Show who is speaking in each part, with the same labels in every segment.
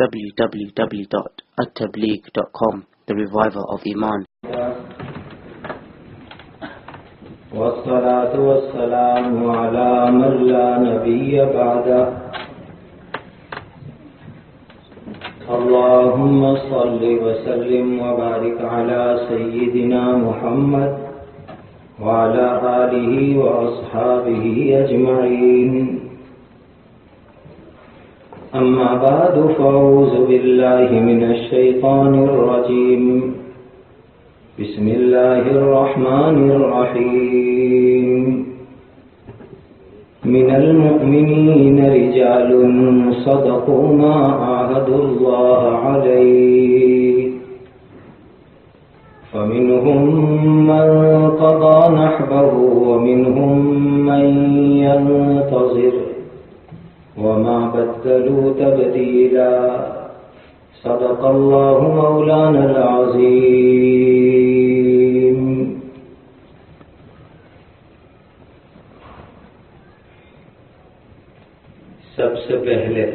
Speaker 1: www.attableek.com, the reviver of Iman.
Speaker 2: والصلاة والسلام على من لا نبي بعده اللهم صل وسلم وبارك على سيدنا محمد وعلى آله وأصحابه أجمعين أما بعد فأعوذ بالله من الشيطان الرجيم بسم الله الرحمن الرحيم من المؤمنين رجال صدقوا ما عاهدوا الله عليه فمنهم من قضى نحبه ومنهم من ينتظر وما بدلوا تبديلا صدق الله مولانا العظيم. سب سے پہلے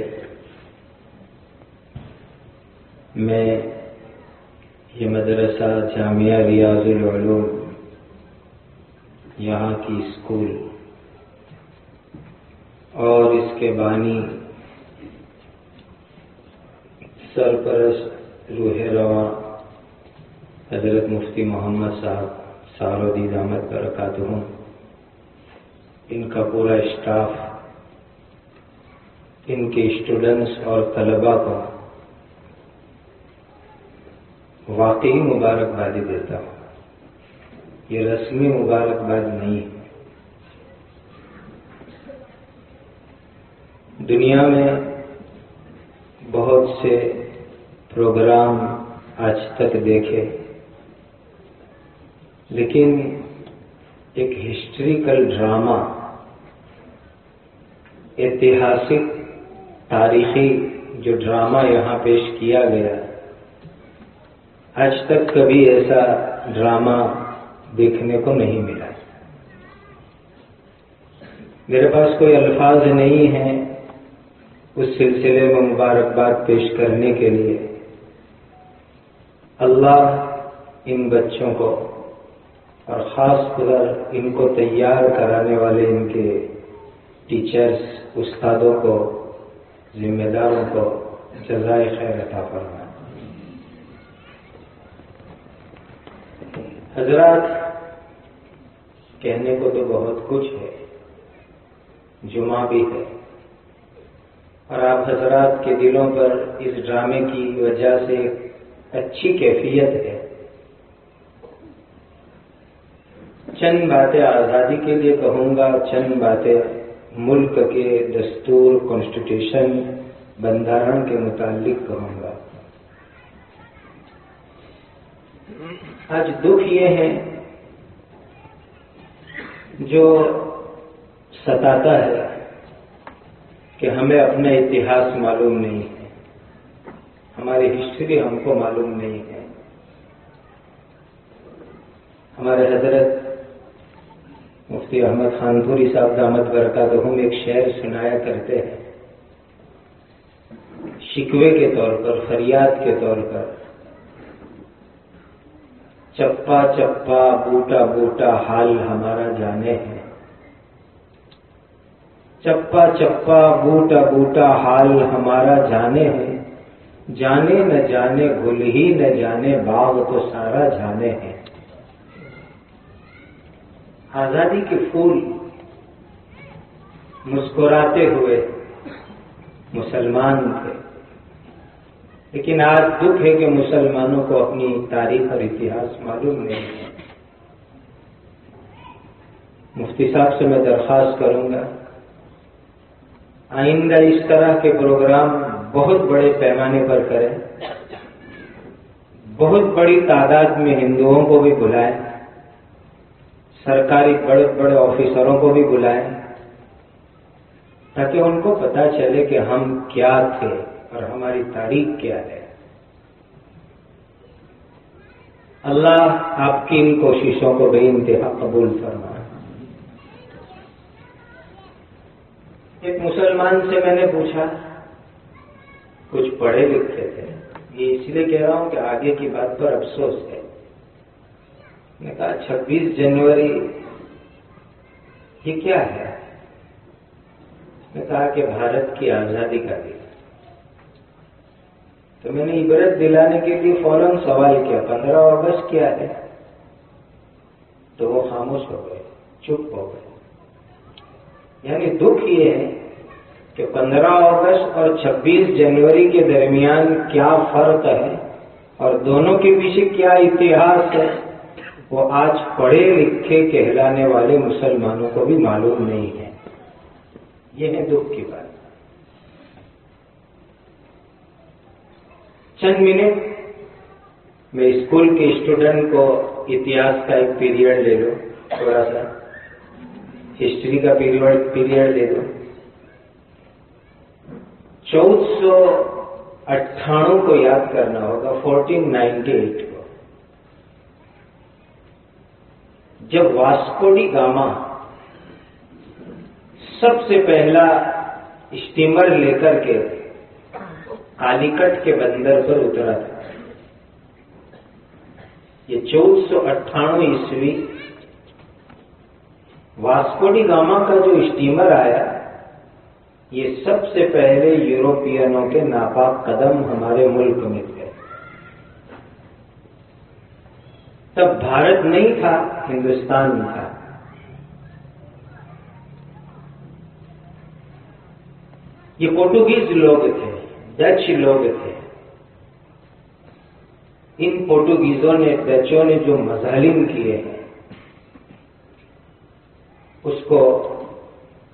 Speaker 2: میں یہ مدرسہ جامعہ ریاض العلوم یہاں کی اسکول اور اس کے بانی سرپرست روح رواں حضرت مفتی محمد صاحب سارودی دامت برکاتہم، ان کا پورا اسٹاف، ان کے اسٹوڈنٹس اور طلباء کو واقعی مبارکبادی دیتا ہوں. یہ رسمی مبارکباد نہیں ہے. دنیا میں بہت سے پروگرام آج تک دیکھے، لیکن ایک ہسٹوریکل ڈرامہ، ایتہاسک تاریخی جو ڈرامہ یہاں پیش کیا گیا، آج تک کبھی ایسا ڈرامہ دیکھنے کو نہیں ملا. میرے پاس کوئی الفاظ نہیں ہیں اس سلسلے میں مبارکباد پیش کرنے کے لیے. اللہ ان بچوں کو اور خاص کر ان کو تیار کرانے والے ان کے ٹیچرز، استادوں کو، ذمہ داروں کو جزائے خیر عطا فرمائے. حضرات، کہنے کو تو بہت کچھ ہے، جمعہ بھی ہے، اور آپ حضرات کے دلوں پر اس ڈرامے کی وجہ سے اچھی کیفیت ہے. چند باتیں آزادی کے لیے کہوں گا، چند باتیں ملک کے دستور، کانسٹیٹیوشن، بندران کے متعلق کہوں گا. آج دکھ یہ ہے جو ستاتا ہے کہ ہمیں اپنا اتہاس معلوم نہیں ہے، ہماری ہسٹری ہم کو معلوم نہیں ہے. ہمارے حضرت مفتی احمد خان پوری صاحب دامت برکاتہم ایک شعر سنایا کرتے ہیں، شکوے کے طور پر، فریاد کے طور پر: چپا چپا بوٹا بوٹا حال ہمارا جانے ہے، چپا چپا بوٹا بوٹا حال ہمارا جانے ہے، جانے نہ جانے گل ہی نہ جانے باغ تو سارا جانے ہے. آزادی کے پھول مسکراتے ہوئے مسلمان تھے، لیکن آج دکھ ہے کہ مسلمانوں کو اپنی تاریخ اور اتہاس معلوم نہیں ہے. مفتی صاحب سے میں درخواست کروں گا آئندہ اس طرح کے پروگرام بہت بڑے پیمانے پر کریں، بہت بڑی تعداد میں ہندوؤں کو بھی بلائیں، سرکاری بڑے بڑے آفیسروں کو بھی بلائیں، تاکہ ان کو پتہ چلے کہ ہم کیا تھے اور ہماری تاریخ کیا ہے. اللہ آپ کی ان کوششوں کو بے انتہا قبول فرمائے. ایک مسلمان سے میں نے پوچھا کچھ پڑھے لکھے تھے. یہ اس لیے کہہ رہا ہوں کہ آگے کی بات پر افسوس ہے. میں نے کہا 26 جنوری یہ کیا ہے؟ میں نے کہا کہ بھارت کی آزادی کا دن. تو میں نے عبرت دلانے کے لیے فوراً سوال کیا 15 اگست کیا ہے؟ تو وہ خاموش ہو گئے، چپ ہو گئے. یعنی دکھ یہ ہے کہ 15 اگست اور 26 جنوری کے درمیان کیا فرق ہے اور دونوں کے پیچھے کیا اتہاس ہے، وہ آج پڑھے لکھے کہلانے والے مسلمانوں کو بھی معلوم نہیں ہے. یہ ہے دکھ کی بات. چند منٹ میں اسکول کے اسٹوڈنٹ کو اتہاس کا ایک پیریڈ لے لو، تھوڑا سا ہسٹری کا پیریڈ لے دو. 1498 کو یاد کرنا ہوگا، 1498 کو، جب واسکو ڈی گاما سب سے پہلا اسٹیمر لے کر کے کالیکٹ کے بندر پر اترا تھا. یہ 1498 عیسوی واسکو ڈی گاما کا جو اسٹیمر آیا، یہ سب سے پہلے یورپینوں کے ناپاک قدم ہمارے ملک میں تھے. تب بھارت نہیں تھا، ہندوستان تھا. یہ پورٹوگیز لوگ تھے، ڈچ لوگ تھے. ان پورٹوگیزوں نے، ڈچوں نے جو مظالم کیے ہیں اس کو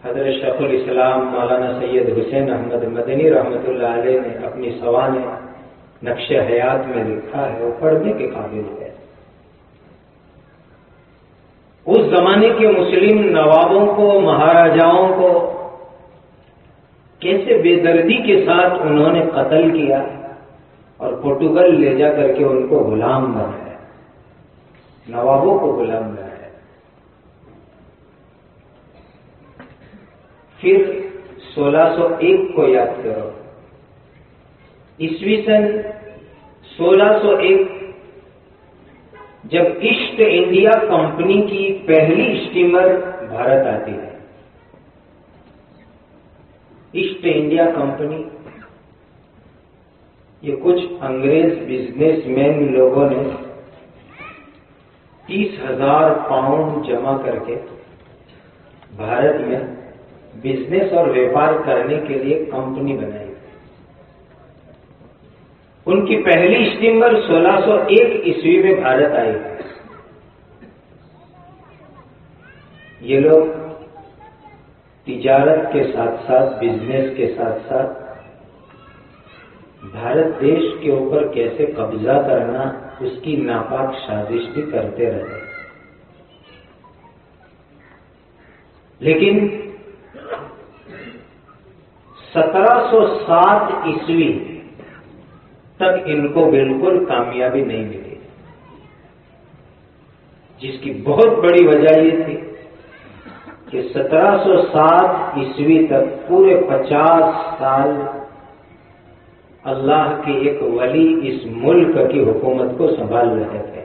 Speaker 2: حضرت شیخ الاسلام مولانا سید حسین احمد مدنی رحمۃ اللہ علیہ نے اپنی سوانح نقش حیات میں لکھا ہے. وہ پڑھنے کے قابل ہے. اس زمانے کے مسلم نوابوں کو، مہاراجاؤں کو کیسے بے دردی کے ساتھ انہوں نے قتل کیا اور پورٹوگل لے جا کر کے ان کو غلام بنایا، نوابوں کو غلام بنایا. پھر 1601 کو یاد کرو. عیسوی سن 1601 جب ایسٹ انڈیا کمپنی کی پہلی اسٹیمر بھارت آتی ہے. ایسٹ انڈیا کمپنی، یہ کچھ انگریز بزنس مین لوگوں نے 30,000 پاؤنڈ جمع کر کے بھارت میں بزنس اور ویپار کرنے کے لیے کمپنی بنائی. ان کی پہلی اسٹیمر 1601 عیسوی میں بھارت آئی. یہ لوگ تجارت کے ساتھ ساتھ، بزنس کے ساتھ ساتھ بھارت دیش کے اوپر کیسے قبضہ کرنا، اس کی ناپاک سازش بھی کرتے رہے. لیکن 1707 عیسوی تک ان کو بالکل کامیابی نہیں ملی، جس کی بہت بڑی وجہ یہ تھی کہ 1707 عیسوی تک پورے 50 سال اللہ کے ایک ولی اس ملک کی حکومت کو سنبھال رہے تھے.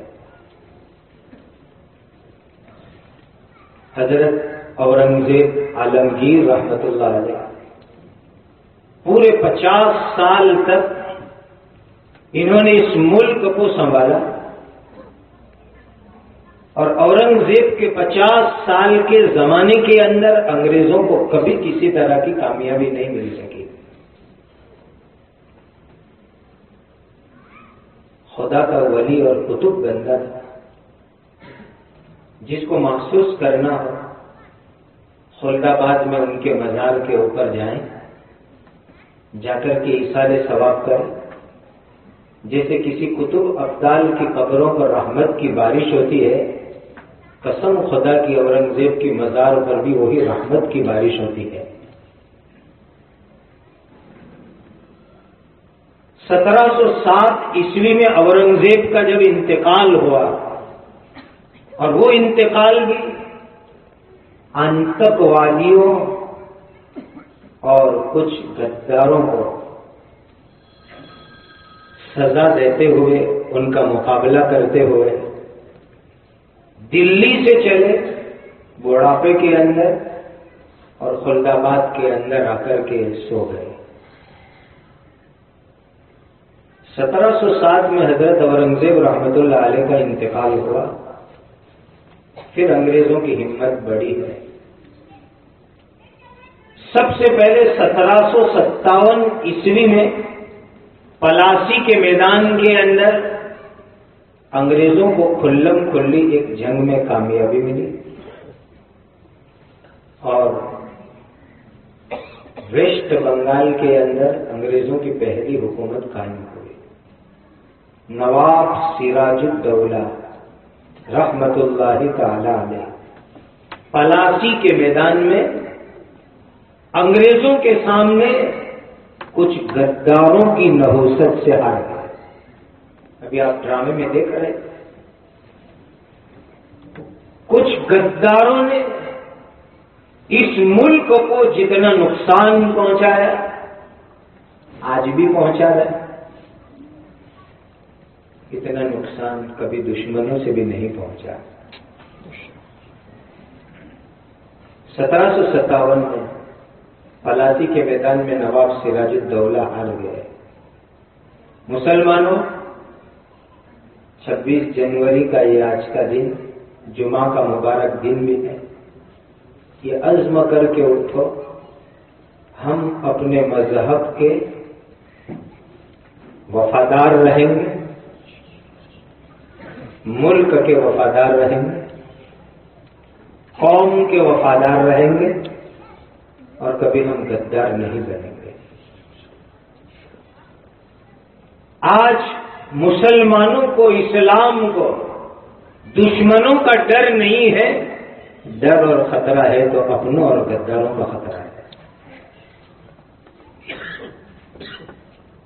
Speaker 2: حضرت اورنگزیب عالمگیر رحمت اللہ علیہ پورے 50 سال تک انہوں نے اس ملک کو سنبھالا، اور اورنگزیب کے 50 سال کے زمانے کے اندر انگریزوں کو کبھی کسی طرح کی کامیابی نہیں مل سکی. خدا کا ولی اور قطب بندہ تھا. جس کو محسوس کرنا ہو خلد آباد میں ان کے مزار کے اوپر جائیں، جا کر کے ایصال ثواب کریں. جیسے کسی کتب افضال کی قبروں پر رحمت کی بارش ہوتی ہے، قسم خدا کی اورنگزیب کی مزار پر بھی وہی رحمت کی بارش ہوتی ہے. 1707 عیسوی میں اورنگزیب کا جب انتقال ہوا، اور وہ انتقال بھی آتنکوادیوں اور کچھ غداروں کو سزا دیتے ہوئے، ان کا مقابلہ کرتے ہوئے دلی سے چلے بوڑھاپے کے اندر اور خلد آباد کے اندر آ کر کے سو گئے۔ 1707 میں حضرت اورنگزیب رحمۃ اللہ علیہ کا انتقال ہوا۔ پھر انگریزوں کی ہمت بڑی ہے۔ سب سے پہلے 1757 عیسوی میں پلاسی کے میدان کے اندر انگریزوں کو کھلم کھلی ایک جنگ میں کامیابی ملی اور ویسٹ بنگال کے اندر انگریزوں کی پہلی حکومت قائم ہوئی۔ نواب سراج الدولہ رحمت اللہ تعالی علیہ پلاسی کے میدان میں انگریزوں کے سامنے کچھ غداروں کی نحوست سے ہار گئے۔ ابھی آپ ڈرامے میں دیکھ رہے، کچھ غداروں نے اس ملک کو جتنا نقصان پہنچایا آج بھی پہنچا رہا ہے، اتنا نقصان کبھی دشمنوں سے بھی نہیں پہنچا۔ 1757 میں پلاسی کے میدان میں نواب سراج الدولہ ہار گئے۔ مسلمانوں، 26 جنوری کا یہ آج کا دن جمعہ کا مبارک دن بھی ہے۔ یہ عزم کر کے اٹھو، ہم اپنے مذہب کے وفادار رہیں گے، ملک کے وفادار رہیں گے، قوم کے وفادار رہیں گے اور کبھی ہم غدار نہیں بنیں گے۔ آج مسلمانوں کو، اسلام کو دشمنوں کا ڈر نہیں ہے، ڈر اور خطرہ ہے تو اپنوں اور غداروں کا خطرہ ہے۔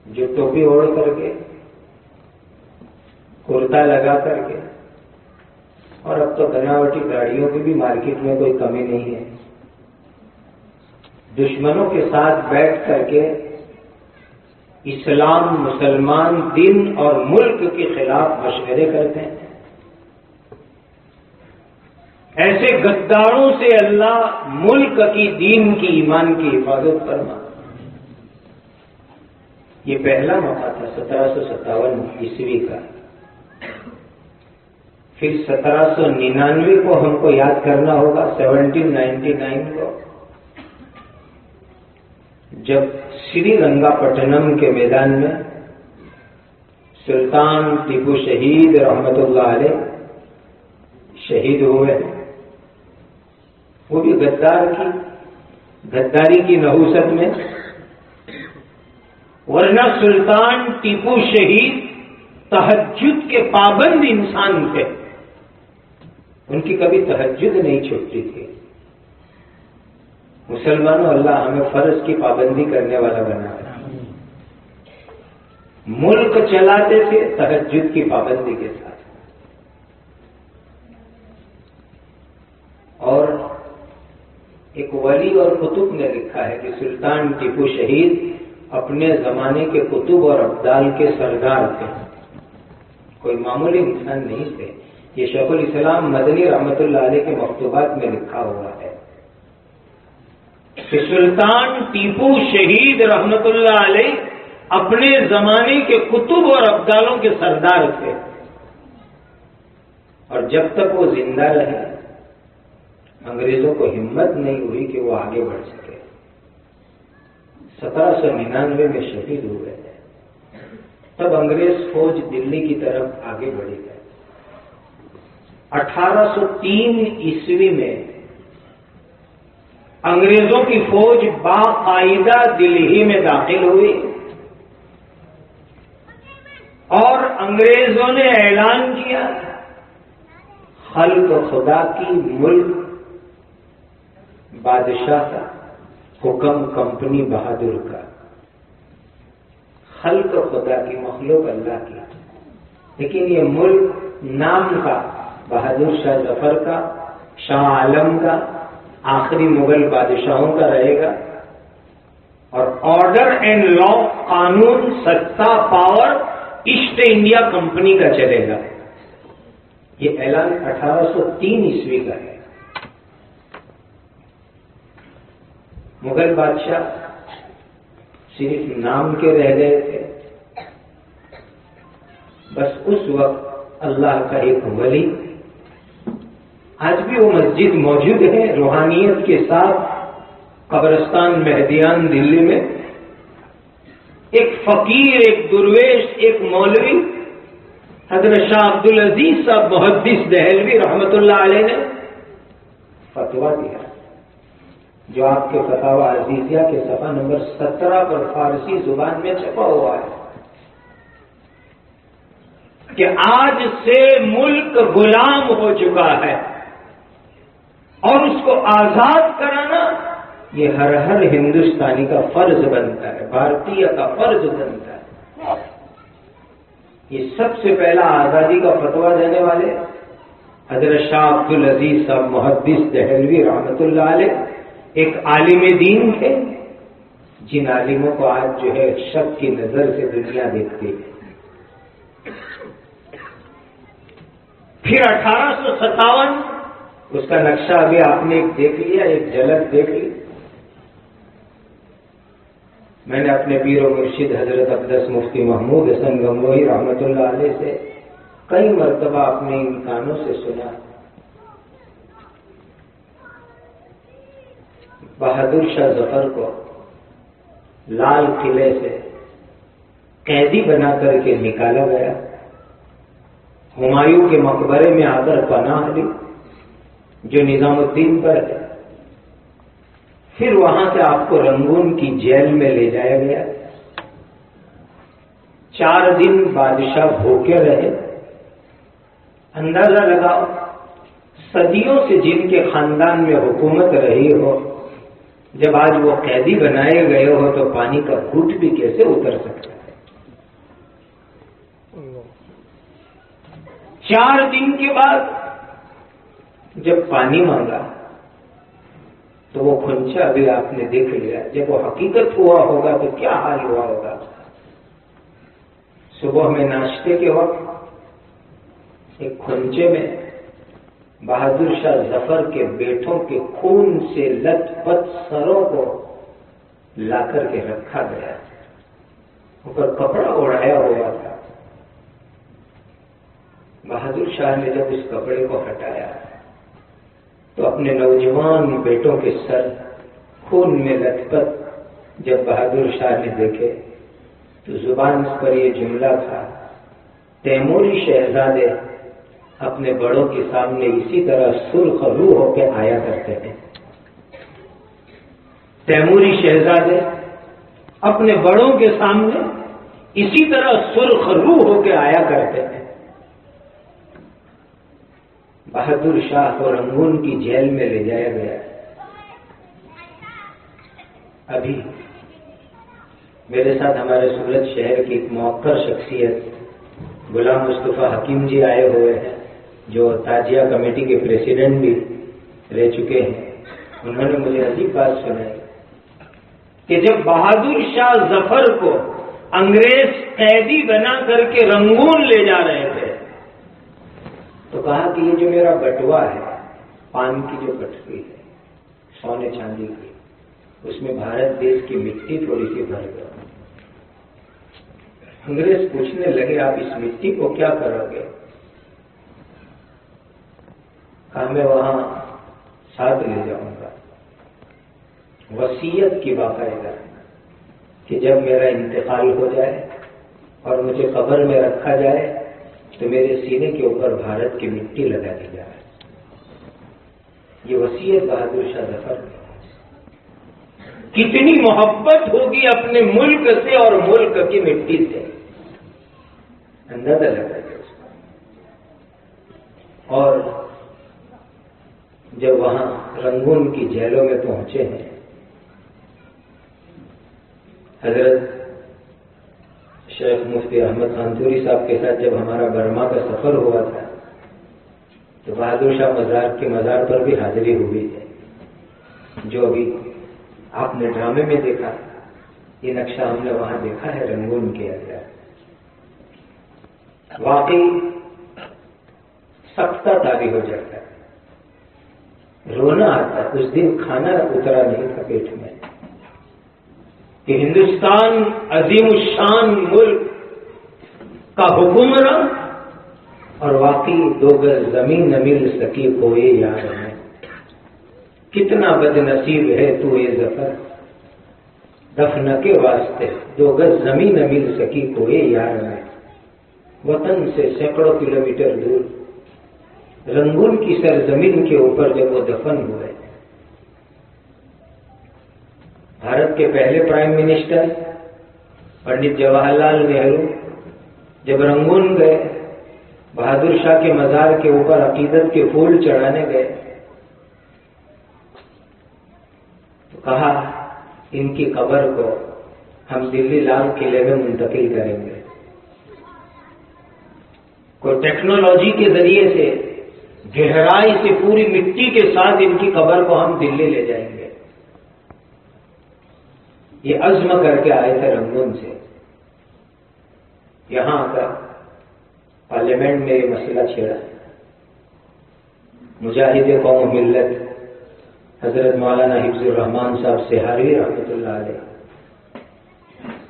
Speaker 2: جو ٹوپی اوڑھ کر کے، کرتا لگا کر کے، اور اب تو بناوٹی گاڑیوں کی بھی مارکیٹ میں کوئی کمی نہیں ہے، دشمنوں کے ساتھ بیٹھ کر کے اسلام، مسلمان، دین اور ملک کے خلاف مشورے کرتے ہیں۔ ایسے غداروں سے اللہ ملک کی، دین کی، ایمان کی حفاظت فرما۔ یہ پہلا موقع تھا 1757 عیسوی کا۔ پھر 1799 کو ہم کو یاد کرنا ہوگا، 1799 کو، جب سری رنگا پٹنم کے میدان میں سلطان ٹیپو شہید رحمت اللہ علیہ شہید ہوئے۔ وہ بھی غداری کی نحوست میں، ورنہ سلطان ٹیپو شہید تہجد کے پابند انسان تھے، ان کی کبھی تہجد نہیں چھوٹتی تھی۔ مسلمانوں، اللہ ہمیں فرض کی پابندی کرنے والا بنا ہے۔ ملک چلاتے تھے تہجد کی پابندی کے ساتھ۔ اور ایک ولی اور کتب نے لکھا ہے کہ سلطان ٹیپو شہید اپنے زمانے کے کتب اور ابدال کے سردار تھے، کوئی معمولی انسان نہیں تھے۔ یہ شیخ الاسلام مدنی رحمت اللہ علیہ کے مکتوبات میں لکھا ہوا ہے کہ سلطان ٹیپو شہید رحمت اللہ علیہ اپنے زمانے کے کتب اور ابدالوں کے سردار تھے، اور جب تک وہ زندہ رہے انگریزوں کو ہمت نہیں ہوئی کہ وہ آگے بڑھ سکے۔ 1799 میں شہید ہوئے تھے، تب انگریز فوج دلی کی طرف آگے بڑھی ہے۔ 1803 عیسوی میں انگریزوں کی فوج باقاعدہ دلی میں داخل ہوئی اور انگریزوں نے اعلان کیا، خلق خدا کی، ملک بادشاہ کا، حکم کمپنی بہادر کا۔ خلق خدا کی، مخلوق اللہ کی، لیکن یہ ملک نام کا بہادر شاہ ظفر کا، شاہ عالم کا، آخری مغل بادشاہوں کا رہے گا، اور آرڈر اینڈ لا، قانون، ستا، پاور ایسٹ انڈیا کمپنی کا چلے گا. یہ اعلان 1803 عیسوی کا ہے. مغل بادشاہ صرف نام کے رہ گئے تھے. بس اس وقت اللہ کا ایک ولی، آج بھی وہ مسجد موجود ہے روحانیت کے ساتھ، قبرستان مہدیان دلی میں. ایک فقیر، ایک درویش، ایک مولوی حضرت شاہ عبدالعزیز صاحب محدث دہلوی رحمت اللہ علیہ نے فتویٰ دیا، جو آپ کے فتاوی عزیزیہ کے صفحہ نمبر 17 پر فارسی زبان میں چھپا ہوا ہے کہ آج سے ملک غلام ہو چکا ہے اور اس کو آزاد کرانا یہ ہر ہندوستانی کا فرض بنتا ہے، بھارتیہ کا فرض بنتا ہے. یہ سب سے پہلا آزادی کا فتویٰ دینے والے حضرت شاہ عبدالعزیز صاحب محدث دہلوی رحمت اللہ علیہ ایک عالم دین تھے، جن عالموں کو آج جو ہے شک کی نظر سے دنیا دیکھتی ہے. پھر 1857 اس کا نقشہ ابھی آپ نے ایک دیکھ لیا، ایک جھلک دیکھ لی. میں نے اپنے پیر و مرشد حضرت اقدس مفتی محمود حسن گنگوہی رحمت اللہ علیہ سے کئی مرتبہ اپنے ان کانوں سے سنا. بہادر شاہ ظفر کو لال قلعے سے قیدی بنا کر کے نکالا گیا، ہمایوں کے مقبرے میں آ کر پناہ لی جو نظام الدین پر ہے. پھر وہاں سے آپ کو رنگون کی جیل میں لے جایا گیا. 4 دن بادشاہ بھوکے رہے. اندازہ لگاؤ، صدیوں سے جن کے خاندان میں حکومت رہی ہو، جب آج وہ قیدی بنائے گئے ہو تو پانی کا گھوٹ بھی کیسے اتر سکتا ہے. 4 دن کے بعد جب پانی مانگا تو وہ کھنچا بھی آپ نے دیکھ لیا. جب وہ حقیقت ہوا ہوگا تو کیا حال ہوا ہوگا. صبح میں ناشتے کے وقت ایک کھنچے میں بہادر شاہ ظفر کے بیٹوں کے خون سے لت پت سروں کو لا کر کے رکھا گیا. اوپر کپڑا اوڑھایا ہوا تھا. بہادر شاہ نے جب اس کپڑے کو ہٹایا تو اپنے نوجوان بیٹوں کے سر خون میں لت پت جب بہادر شاہ نے دیکھے تو زبان پر یہ جملہ تھا، تیموری شہزادے اپنے بڑوں کے سامنے اسی طرح سرخ روح ہو کے آیا کرتے ہیں. تیموری شہزادے اپنے بڑوں کے سامنے اسی طرح سرخ روح ہو کے آیا کرتے ہیں. بہادر شاہ کو رنگون کی جیل میں لے جایا گیا. ابھی میرے ساتھ ہمارے سورت شہر کی ایک موقر شخصیت غلام مصطفیٰ حکیم جی آئے ہوئے ہیں، جو تاجیہ کمیٹی کے پریزیڈنٹ بھی رہ چکے ہیں. انہوں نے مجھے عجیب بات سنائی کہ جب بہادر شاہ ظفر کو انگریز قیدی بنا کر کے رنگون لے جا رہے تھے تو کہا کہ یہ جو میرا بٹوا ہے، پان کی جو بٹوی ہے سونے چاندی کی، اس میں بھارت دیش کی مٹی تھوڑی سی بھر گئی. انگریز پوچھنے لگے آپ اس مٹی کو کیا کرو گے؟ کہا میں وہاں ساتھ لے جاؤں گا. وصیت کی باقاعدہ کہ جب میرا انتقال ہو جائے اور مجھے قبر میں رکھا جائے تو میرے سینے کے اوپر بھارت کی مٹی لگا دی جائے. یہ وصیت بہادر شاہ ظفر کی. کتنی محبت ہوگی اپنے ملک سے اور ملک کی مٹی سے، اندازہ لگا ہے اس کا. اور جب وہاں رنگون کی جیلوں میں پہنچے ہیں، حضرت شیخ مفتی احمد خانتوری صاحب کے ساتھ جب ہمارا برما کا سفر ہوا تھا تو بہادر شاہ مزار کے مزار پر بھی حاضری ہوئی ہے. جو ابھی آپ نے ڈرامے میں دیکھا، یہ نقشہ ہم نے وہاں دیکھا ہے رنگون کے اندر. واقعی سکتہ طاری ہو جاتا ہے، رونا آتا ہے۔ اس دن کھانا اترا نہیں تھا پیٹ میں کہ ہندوستان عظیم الشان ملک کا حکمراں اور واقعی 2 گز زمین نہ مل سکی کوئی یار ہے۔ کتنا بد نصیب ہے تو یہ ظفر، دفن کے واسطے 2 گز زمین نہ مل سکی کوئی یار ہے۔ وطن سے سینکڑوں کلومیٹر دور رنگون کی سرزمین کے اوپر جب وہ دفن ہوئے، بھارت کے پہلے پرائم منسٹر پنڈت جواہر لال نہرو جب رنگون گئے، بہادر شاہ کے مزار کے اوپر عقیدت کے پھول چڑھانے گئے تو کہا ان کی قبر کو ہم دلی لال قلعے میں منتقل کریں گے، کوئی ٹیکنالوجی کے ذریعے سے گہرائی سے پوری مٹی کے ساتھ ان کی قبر کو ہم دلی لے جائیں گے۔ یہ عزم کر کے آئے تھے رنگون سے۔ یہاں کا پارلیمنٹ میں یہ مسئلہ چھیڑا، مجاہد قوم ملت حضرت مولانا حفظ الرحمان صاحب سہاروی رحمۃ اللہ علیہ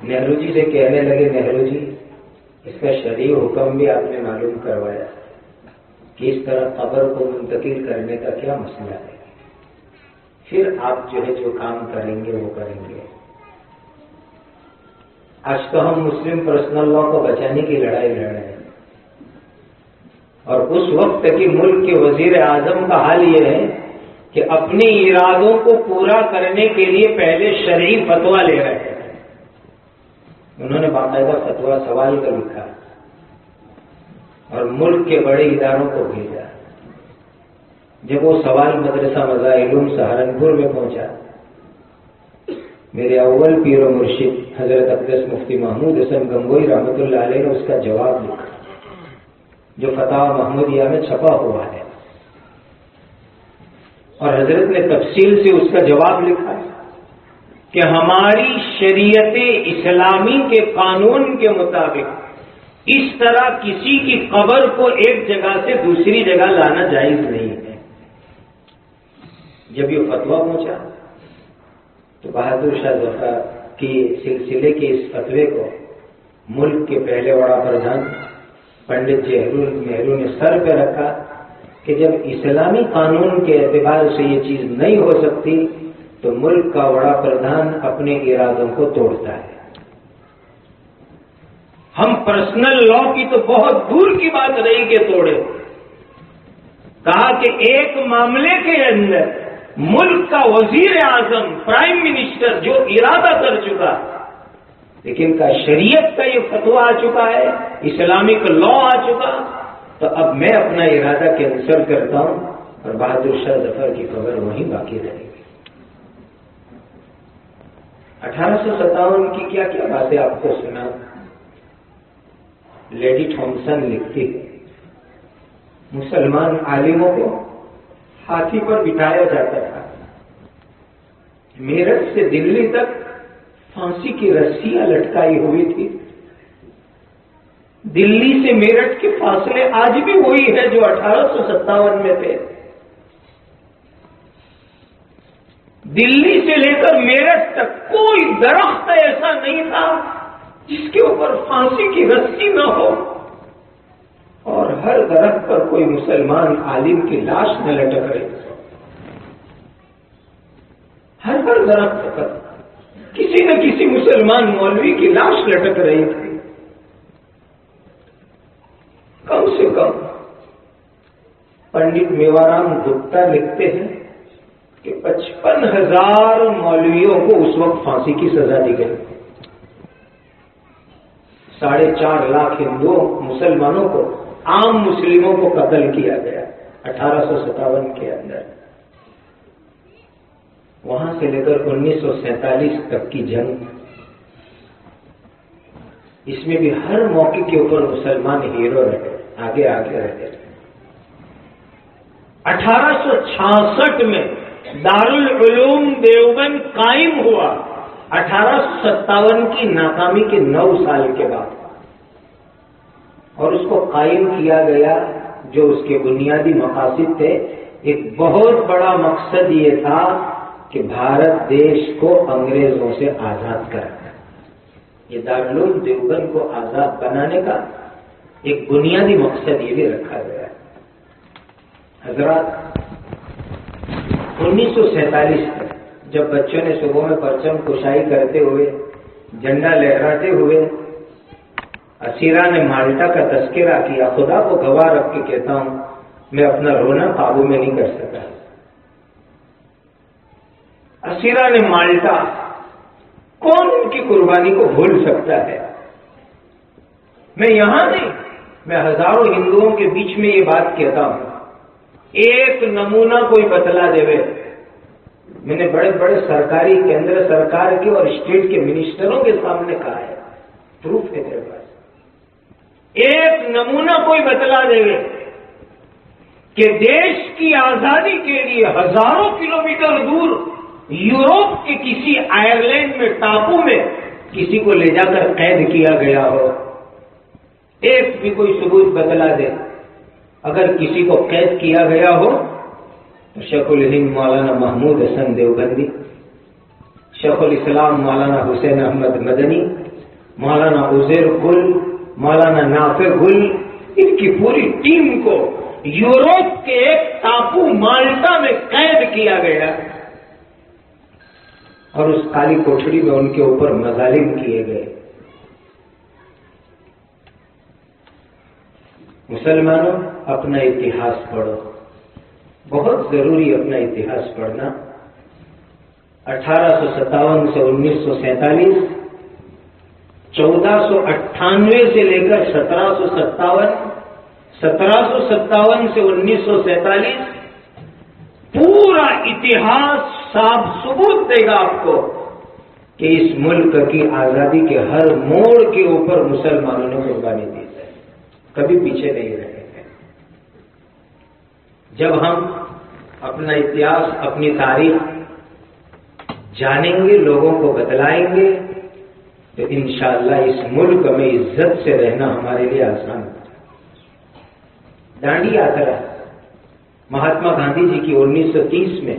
Speaker 2: نہرو جی سے کہنے لگے، نہرو جی اس کا شرعی حکم بھی آپ نے معلوم کروایا کہ اس طرح قبر کو منتقل کرنے کا کیا مسئلہ ہے، پھر آپ جو ہے جو کام کریں گے وہ کریں گے۔ آج تو ہم مسلم پرسنل لا کو بچانے کی لڑائی لڑ رہے ہیں، اور اس وقت کی ملک کے وزیر اعظم کا حال یہ ہے کہ اپنے ارادوں کو پورا کرنے کے لیے پہلے شرعی فتویٰ لے رہے ہیں۔ انہوں نے باقاعدہ فتویٰ سوال کر لکھا اور ملک کے بڑے اداروں کو بھیجا۔ جب وہ سوال مدرسہ مظاہر سہارنپور میں پہنچا، میرے اول پیر و مرشد حضرت اقدس مفتی محمود حسن گنگوئی رحمۃ اللہ علیہ نے اس کا جواب لکھا جو فتاوی محمودیہ میں چھپا ہوا ہے، اور حضرت نے تفصیل سے اس کا جواب لکھا کہ ہماری شریعت اسلامی کے قانون کے مطابق اس طرح کسی کی قبر کو ایک جگہ سے دوسری جگہ لانا جائز نہیں ہے۔ جب یہ فتویٰ پہنچا تو بہادر شاہ ظفر کی سلسلے کے اس فتوے کو ملک کے پہلے وڑا پردھان پنڈت جواہر نہرو نے سر پہ رکھا کہ جب اسلامی قانون کے اعتبار سے یہ چیز نہیں ہو سکتی تو ملک کا وڑا پردھان اپنے ارادوں کو توڑتا ہے۔ ہم پرسنل لا کی تو بہت دور کی بات رہی کہ توڑے، کہا کہ ایک معاملے کے اندر ملک کا وزیر اعظم پرائم منسٹر جو ارادہ کر چکا، لیکن کا شریعت کا یہ فتویٰ آ چکا ہے، اسلامک لا آ چکا، تو اب میں اپنا ارادہ کینسل کرتا ہوں اور بہادر شاہ ظفر کی خبر وہیں باقی رہے گی۔ 1857 کی کیا کیا باتیں آپ کو سنا۔ لیڈی تھامسن لکھتی ہے مسلمان عالموں کو ہاتھی پر بٹھایا جاتا تھا، میرٹھ سے دلی تک پھانسی کی رسیاں لٹکائی ہوئی تھی۔ دلی سے میرٹھ کے فاصلے آج بھی وہی ہے جو 1857 میں تھے۔ دلی سے لے کر میرٹھ تک کوئی درخت ایسا نہیں تھا جس کے اوپر پھانسی کی رسی نہ ہو، اور ہر درخت پر کوئی مسلمان عالم کی لاش نہ لٹک رہی۔ ہر درخت پر کسی نہ کسی مسلمان مولوی کی لاش لٹک رہی تھی۔ کم سے کم پنڈت میوارام گپتا لکھتے ہیں کہ 55,000 مولویوں کو اس وقت پھانسی کی سزا دی گئی۔ 4.5 لاکھ ہندوؤں مسلمانوں کو، عام مسلموں کو قتل کیا گیا 1857 کے اندر۔ وہاں سے لے کر 1947 تک کی جنگ، اس میں بھی ہر موقع کے اوپر مسلمان ہیرو رہے، آگے رہتے۔ 1866 میں دارالعلوم دیوبند قائم ہوا، 1857 کی ناکامی کے 9 سال کے بعد۔ اور اس کو قائم کیا گیا جو اس کے بنیادی مقاصد تھے. ایک بہت بڑا مقصد یہ تھا کہ بھارت دیش کو انگریزوں سے آزاد کرنا. یہ دارالعلوم دیوبند کو آزاد بنانے کا ایک بنیادی مقصد یہ بھی رکھا گیا ہے. حضرات 1947 میں جب بچوں نے صبح میں پرچم کشائی کرتے ہوئے جھنڈا لہراتے ہوئے اسیرا نے مالٹا کا تذکرہ کیا، خدا کو گواہ رکھ کے کہتا ہوں میں اپنا رونا قابو میں نہیں کر سکا. اسیرا نے مالٹا، کون ان کی قربانی کو بھول سکتا ہے؟ میں یہاں نہیں، میں ہزاروں ہندوؤں کے بیچ میں یہ بات کہتا ہوں. ایک نمونہ کوئی بتلا دے. میں نے بڑے بڑے سرکاری کیندر سرکار کے اور اسٹیٹ کے منسٹروں کے سامنے کہا ہے، پروف ہے میرے پاس. ایک نمونہ کوئی بتلا دے کہ دیش کی آزادی کے لیے ہزاروں کلومیٹر دور یورپ کے کسی آئرلینڈ میں ٹاپو میں کسی کو لے جا کر قید کیا گیا ہو. ایک بھی کوئی ثبوت بتلا دے. اگر کسی کو قید کیا گیا ہو تو شیخ الہند مولانا محمود حسن دیوبندی، شیخ الاسلام مولانا حسین احمد مدنی، مولانا عزیر گل، مولانا نافع گل، ان کی پوری ٹیم کو یورپ کے ایک ٹاپو مالٹا میں قید کیا گیا اور اس کالی کوٹڑی میں ان کے اوپر مظالم کیے گئے. مسلمانوں، اپنا اتہاس پڑھو، بہت ضروری اپنا اتہاس پڑھنا. 1857 سے 1947، 1498 سے لے کر 1757، 1757 سے 1947، پورا اتہاس صاف ثبوت دے گا آپ کو کہ اس ملک کی آزادی کے ہر موڑ کے اوپر مسلمانوں نے قربانی دی ہے، کبھی پیچھے نہیں رہے ہیں. جب ہم اپنا اتہاس، اپنی تاریخ جانیں گے، لوگوں کو بتلائیں گے، تو انشاءاللہ اس ملک میں عزت سے رہنا ہمارے لیے آسان ہوگا. ڈانڈی یاترا مہاتما گاندھی جی کی 1930 میں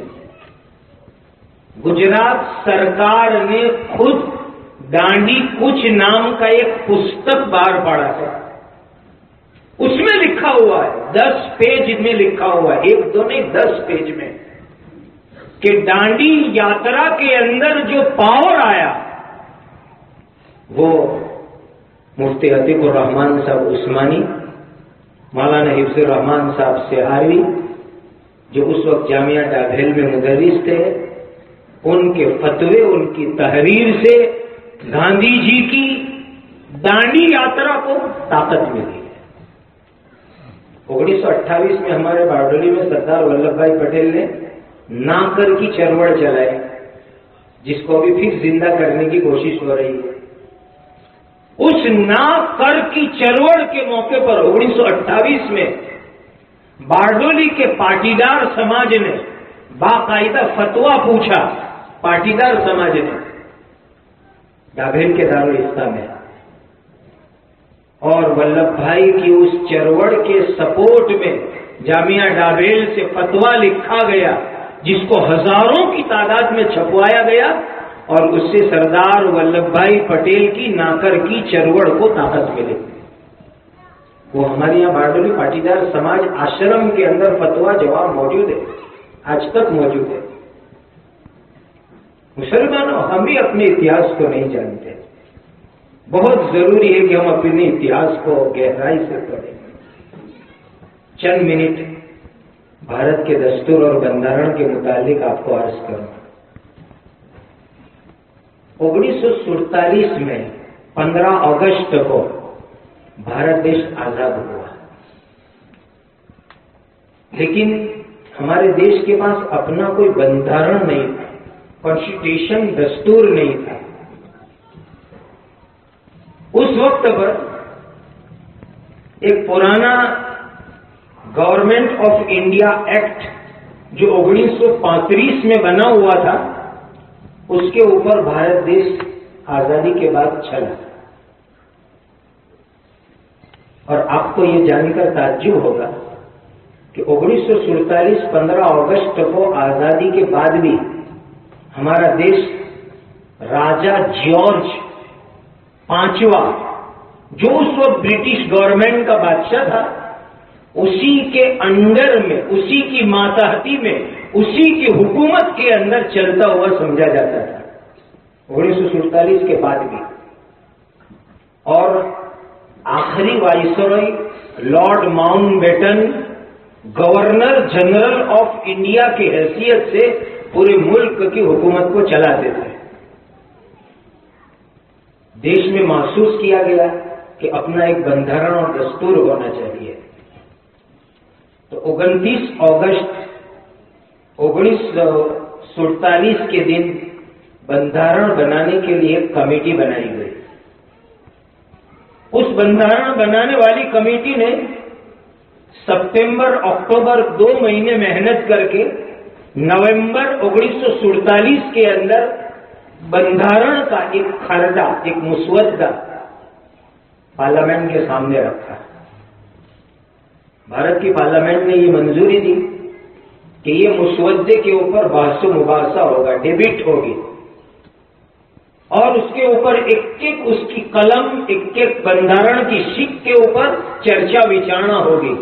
Speaker 2: گجرات سرکار نے خود ڈانڈی کچھ نام کا ایک پستک باہر پڑا تھا. اس میں لکھا ہوا ہے، 10 پیج میں لکھا ہوا ہے، 1 2 نہیں 10 پیج میں، کہ ڈانڈی یاترا کے اندر جو پاور آیا وہ مفتی عتیق الرحمان صاحب عثمانی، مولانا حفظ الرحمان صاحب سہاروی جو اس وقت جامعہ ڈابھیل میں مدرس تھے، ان کے فتوے، ان کی تحریر سے گاندھی جی کی ڈانڈی یاترا کو طاقت ملی. 1928 میں ہمارے بارڈولی میں سردار ولبھ بھائی پٹیل نے ناکر کی چروڑ چلائی، جس کو ابھی پھر زندہ کرنے کی کوشش ہو رہی ہے. اس ناکر کی چروڑ کے موقع پر 1928 میں بارڈولی کے پاٹیدار سماج نے باقاعدہ فتوا پوچھا. پاٹیدار سماج نے ڈابھیل کے دارالاسلام میں، اور ولبھ بھائی کی اس چروڑ کے سپورٹ میں جامعہ ڈابھیل سے فتوا لکھا گیا، جس کو ہزاروں کی تعداد میں چھپوایا گیا، اور اس سے سردار ولبھ بھائی پٹیل کی ناکر کی چروڑ کو طاقت ملی. وہ ہمارے یہاں بارڈولی پاٹیدار سماج آشرم کے اندر فتوا جواب موجود ہے، آج تک موجود ہے. مسلمانوں، ہم بھی اپنے اتہاس کو نہیں جانتے. بہت ضروری ہے کہ ہم اپنے اتہاس کو گہرائی سے پڑھیں. چند منٹ بھارت کے دستور اور بندرن کے متعلق آپ کو عرض کروں. 1947 میں 15 اگست کو بھارت دیش آزاد ہوا، لیکن ہمارے دیش کے پاس اپنا کوئی بندرن نہیں تھا، کانسٹیٹیوشن، دستور نہیں تھا. اس وقت پر ایک پرانا گورنمنٹ آف انڈیا ایکٹ جو 1935 میں بنا ہوا تھا، اس کے اوپر بھارت دیش آزادی کے بعد چلا. اور آپ کو یہ جان کر تعجب ہوگا کہ 1947 15 اگست کو آزادی کے بعد بھی ہمارا دیش راجا جارج پانچواں جو اس وقت برٹش گورنمنٹ کا بادشاہ تھا اسی کے انڈر میں، اسی کی ماتحتی میں، اسی کی حکومت کے اندر چلتا ہوا سمجھا جاتا تھا 1947 کے بعد بھی. اور آخری viceroy lord Mountbatten governor general of India کی حیثیت سے پورے ملک کی حکومت کو چلاتے تھے. دیش میں محسوس کیا گیا کہ اپنا ایک بندھرن اور دستور ہونا چاہیے. تو 29 اگست 1947 کے دن بندھرن بنانے کے لیے ایک کمیٹی بنائی گئی. اس بندھرن بنانے والی کمیٹی نے ستمبر اکتوبر 2 مہینے محنت کر کے نومبر 1947 کے اندر بندھرن کا ایک کھردہ، ایک مسودہ پارلیمنٹ کے سامنے رکھا. بھارت کی پارلیمنٹ نے یہ منظوری دی کہ یہ مسودے کے اوپر بحث و مباحثہ ہوگا، ڈیبیٹ ہوگی، اور اس کے اوپر ایک ایک اس کی قلم، ایک ایک بندھرن کی شک کے اوپر چرچا وچارنا ہوگی.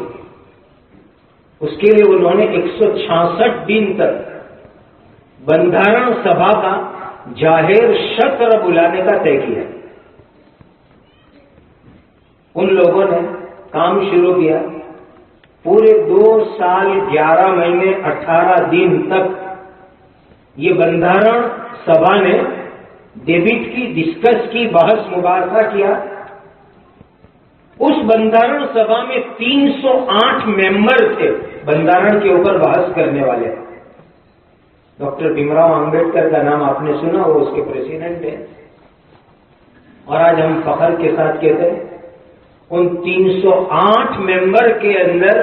Speaker 2: اس کے لیے انہوں نے 166 دن تک بندھرن سبھا کا جاہر شطر بلانے کا طے کیا. ان لوگوں نے کام شروع کیا. پورے 2 سال 11 مہینے 18 دن تک یہ بندھرن سبھا نے ڈیبیٹ کی، ڈسکس کی، بحث مباحثہ کیا. اس بندھرن سبھا میں 308 ممبر تھے بندھرن کے اوپر بحث کرنے والے. ڈاکٹر بھیمراؤ امبیڈکر کا نام آپ نے سنا، وہ اس کے پریزیڈنٹ ہیں. اور آج ہم فخر کے ساتھ کہتے ہیں ان 308 ممبر کے اندر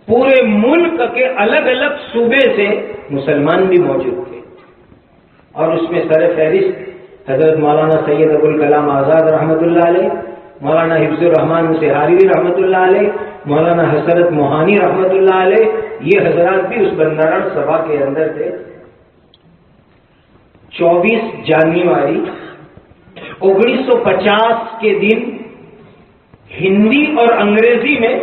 Speaker 2: پورے ملک کے الگ الگ صوبے سے مسلمان بھی موجود تھے. اور اس میں سر فہرست حضرت مولانا سید ابوالکلام آزاد رحمۃ اللہ علیہ، مولانا حفظ الرحمان سہاروی رحمۃ اللہ علیہ، مولانا حسرت موہانی رحمۃ اللہ علیہ، یہ حضرات بھی اس بندھرن سبھا کے اندر تھے. 24 جنوری 1950 کے دن ہندی اور انگریزی میں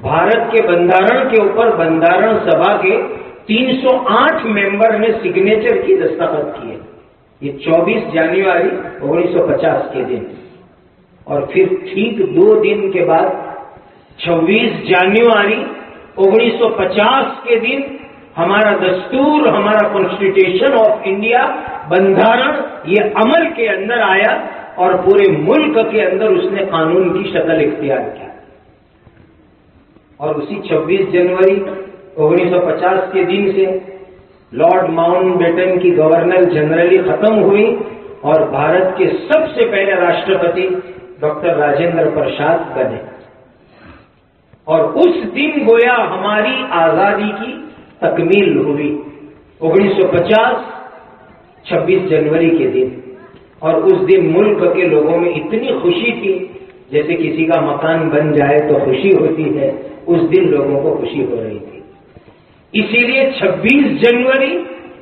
Speaker 2: بھارت کے بندھرن کے اوپر بندھرن سبھا کے 308 ممبر نے سگنیچر کی دستخط کیے. یہ 24 جنوری 1950 کے دن. اور پھر ٹھیک 2 دن کے بعد 26 جنوری 1950 کے دن ہمارا دستور، ہمارا کانسٹیٹیوشن آف انڈیا، بندھرن، یہ عمل کے اندر آیا اور پورے ملک کے اندر اس نے قانون کی شکل اختیار کی. اور اسی 26 جنوری 1950 کے دن سے لارڈ ماؤنٹ بیٹن کی گورنر جنرلی ختم ہوئی اور بھارت کے سب سے پہلے راشٹرپتی ڈاکٹر راجندر پرساد بنے. اور اس دن گویا ہماری آزادی کی تکمیل ہوئی 1950 26 جنوری کے دن. اور اس دن ملک کے لوگوں میں اتنی خوشی تھی جیسے کسی کا مکان بن جائے تو خوشی ہوتی ہے، اس دن لوگوں کو خوشی ہو رہی تھی. اسی لیے 26 جنوری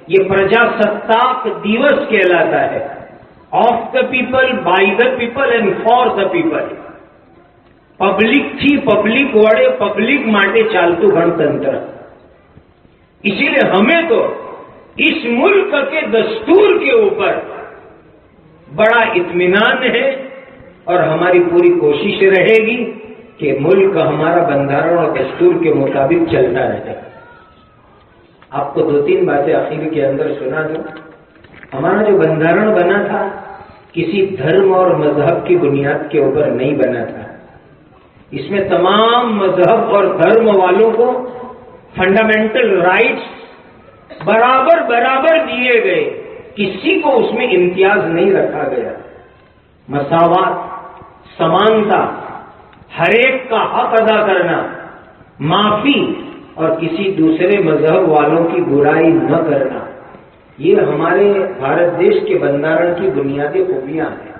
Speaker 2: یہ پرجاستاک دیوس کہلاتا ہے. Of the people, by the people and for the people. Public تھی، پبلک وڑے، پبلک ماٹے چالتو گણતંત્ર. اسی لیے ہمیں تو اس ملک کے دستور کے اوپر بڑا اطمینان ہے اور ہماری پوری کوشش رہے گی کہ ملک ہمارا بندھرن اور دستور کے مطابق چلتا رہے. آپ کو 2-3 باتیں آخر کے اندر سنا دوں. ہمارا جو بندھرن بنا تھا کسی دھرم اور مذہب کی بنیاد کے اوپر نہیں بنا تھا. اس میں تمام مذہب اور دھرم والوں کو فنڈامنٹل رائٹس برابر دیے گئے. کسی کو اس میں امتیاز نہیں رکھا گیا. مساوات، سمانتا، ہر ایک کا حق ادا کرنا، معافی اور کسی دوسرے مذہب والوں کی برائی نہ کرنا، یہ ہمارے بھارت دیش کے بندھرن کی بنیادی خوبیاں ہیں.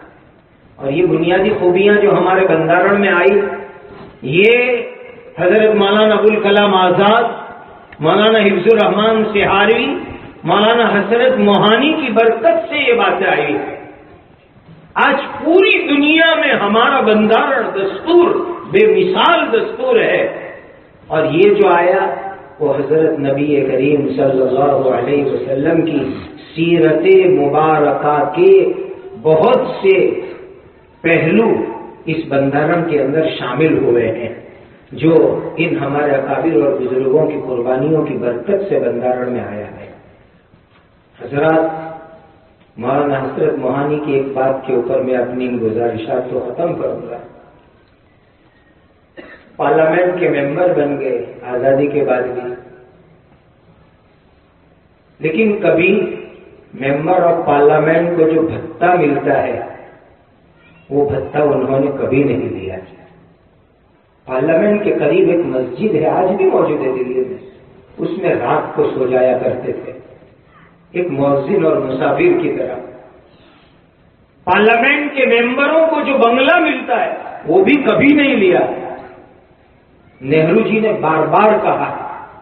Speaker 2: اور یہ بنیادی خوبیاں جو ہمارے بندرن میں آئی، یہ حضرت مولانا ابوالکلام آزاد، مولانا حفظ الرحمان سہاروی، مولانا حسرت موہانی کی برکت سے یہ باتیں آئی ہیں۔ آج پوری دنیا میں ہمارا بندرن دستور بے مثال دستور ہے، اور یہ جو آیا وہ حضرت نبی کریم صلی اللہ علیہ وسلم کی سیرت مبارکہ کے بہت سے پہلو اس بندرن کے اندر شامل ہوئے ہیں، جو ان ہمارے اکابر اور بزرگوں کی قربانیوں کی برکت سے بندرن میں آیا ہے۔ حضرات، مولانا حسرت موہانی کی ایک بات کے اوپر میں اپنی ان گزارشات کو ختم کروں گا۔ پارلیمنٹ کے ممبر بن گئے آزادی کے بعد بھی، لیکن کبھی ممبر آف پارلیمنٹ کو جو بھتہ ملتا ہے وہ بھتہ انہوں نے کبھی نہیں لیا۔ پارلیمنٹ کے قریب ایک مسجد ہے، آج بھی موجود ہے دلی میں، اس میں رات کو سو جایا کرتے تھے ایک مؤذن اور مسافر کی طرح۔ پارلیمنٹ کے ممبروں کو جو بنگلہ ملتا ہے وہ بھی کبھی نہیں لیا۔ نہرو جی نے بار بار کہا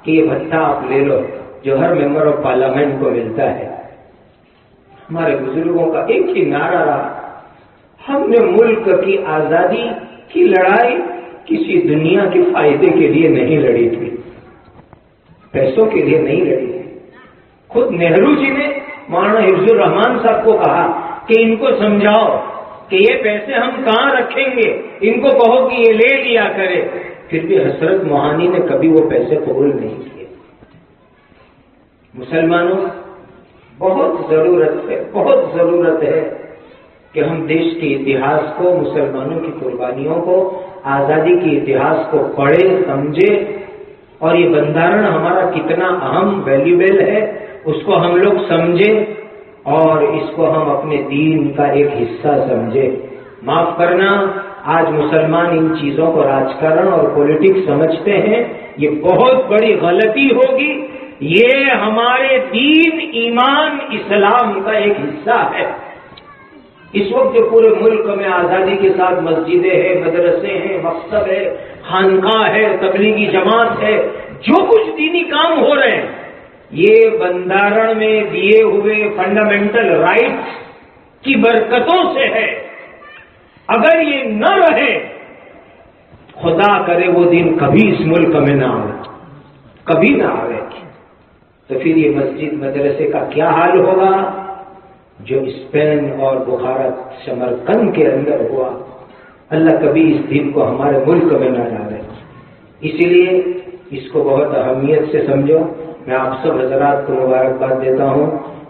Speaker 2: کہ یہ بھتہ آپ لے لو جو ہر ممبر آف پارلیمنٹ کو ملتا ہے۔ ہمارے بزرگوں کا ایک ہی نعرہ رہا، ہم نے ملک کی آزادی کی لڑائی کسی دنیا کے فائدے کے لیے نہیں لڑی تھی، پیسوں کے لیے نہیں لڑی تھی۔ خود نہرو جی نے مولانا حفظ الرحمان صاحب کو کہا کہ ان کو سمجھاؤ کہ یہ پیسے ہم کہاں رکھیں گے، ان کو کہو کہ یہ لے لیا کرے، پھر بھی حسرت موہانی نے کبھی وہ پیسے قبول نہیں کیے۔ مسلمانوں، بہت ضرورت ہے کہ ہم دیش کے اتہاس کو، مسلمانوں کی قربانیوں کو، آزادی کے اتہاس کو پڑھیں، سمجھیں، اور یہ بندرن ہمارا کتنا اہم ویلیوبل ہے اس کو ہم لوگ سمجھیں، اور اس کو ہم اپنے دین کا ایک حصہ سمجھیں۔ معاف کرنا، آج مسلمان ان چیزوں کو راجکارن اور پولیٹکس سمجھتے ہیں، یہ بہت بڑی غلطی ہوگی۔ یہ ہمارے دین، ایمان، اسلام کا ایک حصہ ہے۔ اس وقت جو پورے ملک میں آزادی کے ساتھ مسجدیں ہیں، مدرسے ہیں، مکتب ہے، خانقاہ ہے، تبلیغی جماعت ہے، جو کچھ دینی کام ہو رہے ہیں، یہ بندرن میں دیے ہوئے فنڈامنٹل رائٹس کی برکتوں سے ہے۔ اگر یہ نہ رہے، خدا کرے وہ دن کبھی اس ملک میں نہ آئے، کبھی نہ آئے، تو پھر یہ مسجد مدرسے کا کیا حال ہوگا جو اسپین اور بخارا سمرقند کے اندر ہوا۔ اللہ کبھی اس دن کو ہمارے ملک میں نہ ڈالے۔ اسی لیے اس کو بہت اہمیت سے سمجھو۔ میں آپ سب حضرات کو مبارکباد دیتا ہوں،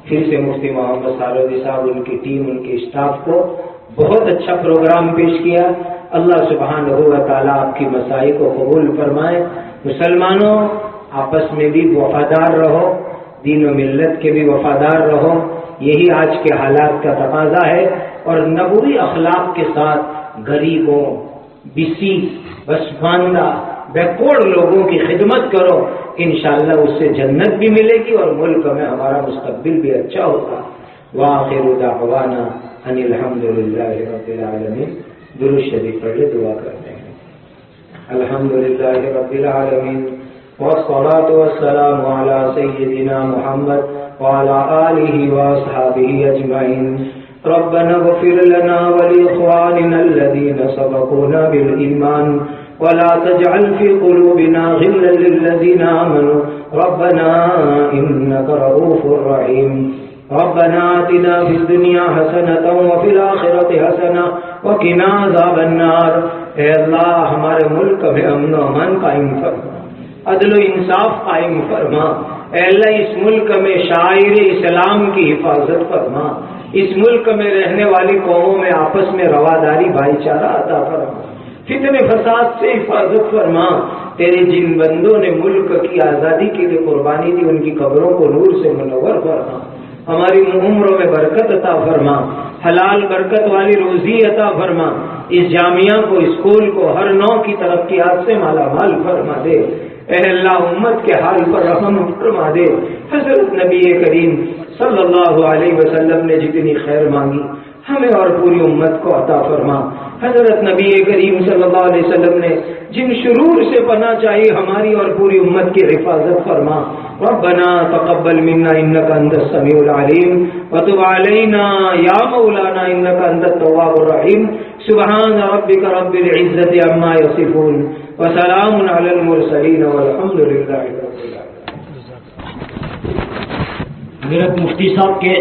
Speaker 2: پھر سے مفتی محمد سالودی صاحب، ان کی ٹیم، ان کے اسٹاف کو بہت اچھا پروگرام پیش کیا۔ اللہ سبحانہ و تعالیٰ آپ کی مساعی کو قبول فرمائے۔ مسلمانوں، آپس میں بھی وفادار رہو، دین و ملت کے بھی وفادار رہو، یہی آج کے حالات کا تقاضا ہے، اور نبوی اخلاق کے ساتھ غریبوں، بسی، پسماندہ، بیکورڈ لوگوں کی خدمت کرو، انشاءاللہ اس سے جنت بھی ملے گی اور ملک میں ہمارا مستقبل بھی اچھا ہوگا۔ وآخر دعوانا ان الحمدللہ رب العالمین۔ درود شریف پڑھ لے، دعا کرتے ہیں۔ الحمدللہ رب العالمین والصلاة والسلام علی سیدنا محمد وعلى آله وأصحابه أجمعين۔ ربنا اغفر لنا ولإخواننا الذين سبقونا بالإيمان ولا تجعل في قلوبنا غلا للذين آمنوا ربنا إنك رؤوف رحيم۔ ربنا آتنا في الدنيا حسنة وفي الآخرة حسنة وقنا عذاب النار۔ اے اللہ، ہمارے ملک میں امن و امان قائم فرما، عدل و انصاف قائم فرما۔ اے اللہ، اس ملک میں شاعر اسلام کی حفاظت فرما، اس ملک میں رہنے والی قوموں میں آپس میں رواداری، بھائی چارہ عطا فرما، فتنے فساد سے حفاظت فرما۔ تیرے جن بندوں نے ملک کی آزادی کے لیے قربانی دی، ان کی قبروں کو نور سے منور فرما، ہماری عمروں میں برکت عطا فرما، حلال برکت والی روزی عطا فرما، اس جامعہ کو، اسکول کو ہر نوع کی ترقیات سے مالا مال فرما دے۔ اے اللہ، امت کے حال پر رحم فرما دے۔ حضرت نبی کریم صلی اللہ علیہ وسلم نے جتنی خیر مانگی، ہمیں اور پوری امت کو عطا فرما۔ حضرت نبی کریم صلی اللہ علیہ وسلم نے جن شرور سے پناہ چاہی ہماری اور پوری امت کی حفاظت فرما۔ ربنا تقبل منا انك انت السميع العليم وتب علينا يا مولانا انك انت التواب الرحيم سبحان ربك رب العزة عما يصفون وسلام على المرسلين والحمد لله رب العالمين۔
Speaker 3: حضرت مفتی صاحب کے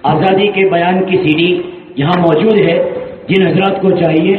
Speaker 3: آزادی کے بیان کی CD یہاں موجود ہے، جن حضرات کو چاہیے